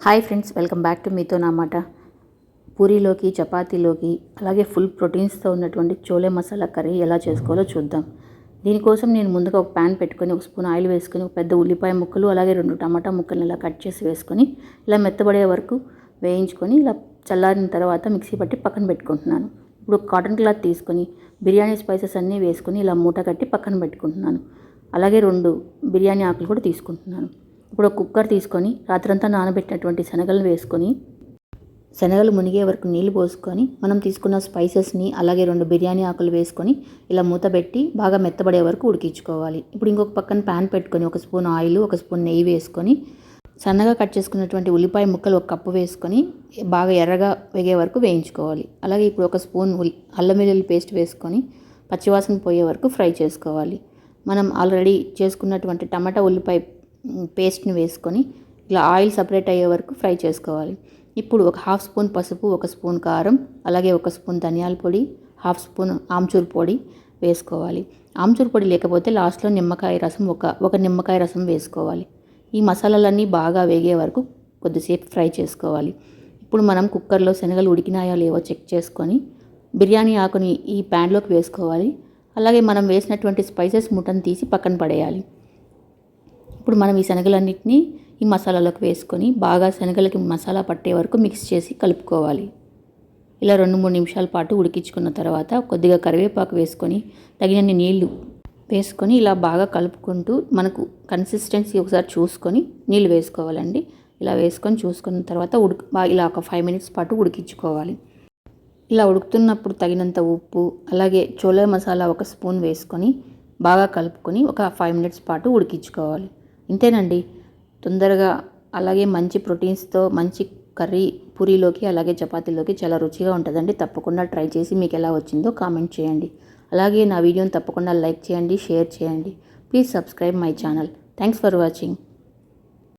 Hi friends, welcome back to మీతోనామాట. పూరీలోకి, చపాతీలోకి, అలాగే ఫుల్ ప్రోటీన్స్తో ఉన్నటువంటి చోలే మసాలా కర్రీ ఎలా చేసుకోవాలో చూద్దాం. దీనికోసం నేను ముందుగా ఒక ప్యాన్ పెట్టుకొని ఒక స్పూన్ ఆయిల్ వేసుకొని ఒక పెద్ద ఉల్లిపాయ ముక్కలు అలాగే 2 టమాటా ముక్కలను ఇలా కట్ చేసి వేసుకొని ఇలా మెత్తబడే వరకు వేయించుకొని ఇలా చల్లారిన తర్వాత మిక్సీ పట్టి పక్కన పెట్టుకుంటున్నాను. ఇప్పుడు కాటన్ క్లాత్ తీసుకొని బిర్యానీ స్పైసెస్ అన్నీ వేసుకొని ఇలా మూట కట్టి పక్కన పెట్టుకుంటున్నాను. అలాగే 2 బిర్యానీ ఆకులు కూడా తీసుకుంటున్నాను. ఇప్పుడు ఒక కుక్కర్ తీసుకొని రాత్రంతా నానబెట్టినటువంటి శనగలను వేసుకొని శనగలు మునిగే వరకు నీళ్లు పోసుకొని మనం తీసుకున్న స్పైసెస్ని అలాగే 2 బిర్యానీ ఆకులు వేసుకొని ఇలా మూత పెట్టి బాగా మెత్తబడే వరకు ఉడికించుకోవాలి. ఇప్పుడు ఇంకొక పక్కన ప్యాన్ పెట్టుకొని ఒక స్పూన్ ఆయిల్, ఒక స్పూన్ నెయ్యి వేసుకొని సన్నగా కట్ చేసుకున్నటువంటి ఉల్లిపాయ ముక్కలు ఒక కప్పు వేసుకొని బాగా ఎర్రగా వేగే వరకు వేయించుకోవాలి. అలాగే ఇప్పుడు ఒక స్పూన్ అల్లం వెల్లుల్లి పేస్ట్ వేసుకొని పచ్చివాసన పోయే వరకు ఫ్రై చేసుకోవాలి. మనం ఆల్రెడీ చేసుకున్నటువంటి టమాటా ఉల్లిపాయ పేస్ట్ని వేసుకొని ఇలా ఆయిల్ సపరేట్ అయ్యే వరకు ఫ్రై చేసుకోవాలి. ఇప్పుడు ఒక 1/2 స్పూన్ పసుపు, 1 స్పూన్ కారం, అలాగే 1 స్పూన్ ధనియాల పొడి, 1/2 స్పూన్ ఆమ్చూర్ పొడి వేసుకోవాలి. ఆమ్చూర్ పొడి లేకపోతే లాస్ట్లో నిమ్మకాయ రసం ఒక నిమ్మకాయ రసం వేసుకోవాలి. ఈ మసాలాలన్నీ బాగా వేగే వరకు కొద్దిసేపు ఫ్రై చేసుకోవాలి. ఇప్పుడు మనం కుక్కర్లో శనగలు ఉడికినాయో లేవో చెక్ చేసుకొని బిర్యానీ ఆకుని ఈ ప్యాన్లోకి వేసుకోవాలి. అలాగే మనం వేసినటువంటి స్పైసెస్ ముట్టను తీసి పక్కన పడేయాలి. ఇప్పుడు మనం ఈ శనగలన్నింటినీ ఈ మసాలాలోకి వేసుకొని బాగా శనగలకి మసాలా పట్టే వరకు మిక్స్ చేసి కలుపుకోవాలి. ఇలా 2-3 నిమిషాల పాటు ఉడికించుకున్న తర్వాత కొద్దిగా కరివేపాకు వేసుకొని తగినన్ని నీళ్లు వేసుకొని ఇలా బాగా కలుపుకుంటూ మనకు కన్సిస్టెన్సీ ఒకసారి చూసుకొని నీళ్ళు వేసుకోవాలండి. ఇలా వేసుకొని చూసుకున్న తర్వాత ఇలా ఒక 5 మినిట్స్ పాటు ఉడికించుకోవాలి. ఇలా ఉడుకుతున్నప్పుడు తగినంత ఉప్పు అలాగే చోలే మసాలా 1 స్పూన్ వేసుకొని బాగా కలుపుకొని ఒక 5 మినిట్స్ పాటు ఉడికించుకోవాలి. ఇంతేనండి, తొందరగా అలాగే మంచి ప్రోటీన్స్తో మంచి కర్రీ పూరీలోకి అలాగే చపాతీలోకి చాలా రుచిగా ఉంటుందండి. తప్పకుండా ట్రై చేసి మీకు ఎలా వచ్చిందో కామెంట్ చేయండి. అలాగే నా వీడియోని తప్పకుండా లైక్ చేయండి, షేర్ చేయండి. Please subscribe my channel. Thanks for watching.